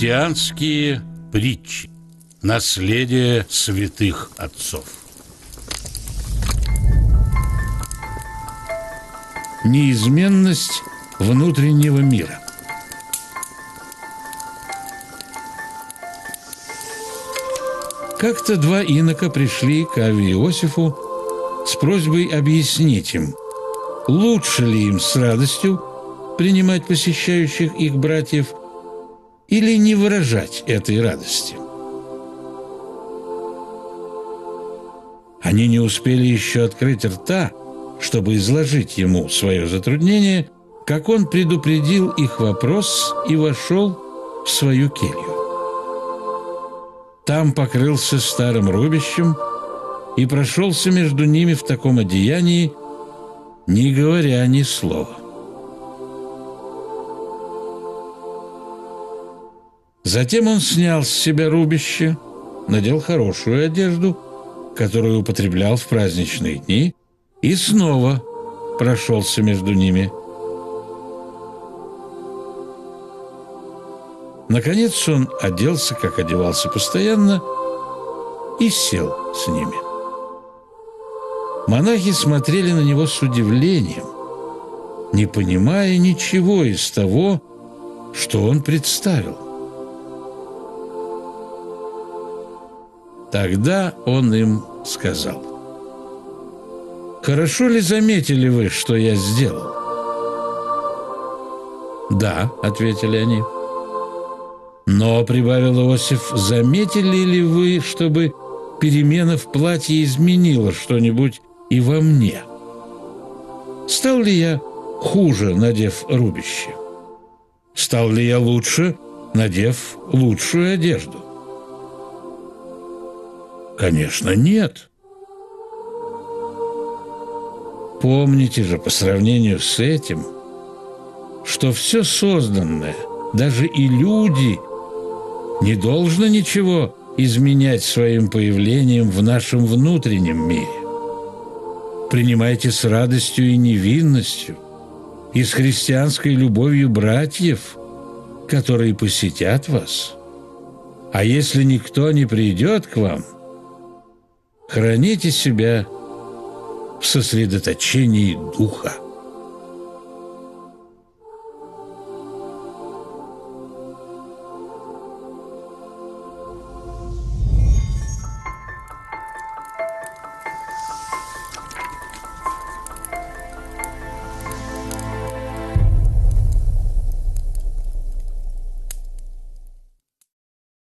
Христианские притчи. Наследие святых отцов. Неизменность внутреннего мира. Как-то два инока пришли к Аве Иосифу с просьбой объяснить им, лучше ли им с радостью принимать посещающих их братьев или не выражать этой радости. Они не успели еще открыть рта, чтобы изложить ему свое затруднение, как он предупредил их вопрос и вошел в свою келью. Там покрылся старым рубищем и прошелся между ними в таком одеянии, не говоря ни слова. Затем он снял с себя рубище, надел хорошую одежду, которую употреблял в праздничные дни, и снова прошелся между ними. Наконец он оделся, как одевался постоянно, и сел с ними. Монахи смотрели на него с удивлением, не понимая ничего из того, что он представил. Тогда он им сказал: «Хорошо ли заметили вы, что я сделал?» «Да», — ответили они. «Но, — прибавил Иосиф, — заметили ли вы, чтобы перемена в платье изменила что-нибудь и во мне? Стал ли я хуже, надев рубище? Стал ли я лучше, надев лучшую одежду? Конечно, нет. Помните же, по сравнению с этим, что все созданное, даже и люди, не должно ничего изменять своим появлением в нашем внутреннем мире. Принимайте с радостью и невинностью и с христианской любовью братьев, которые посетят вас. А если никто не придет к вам, храните себя в сосредоточении духа».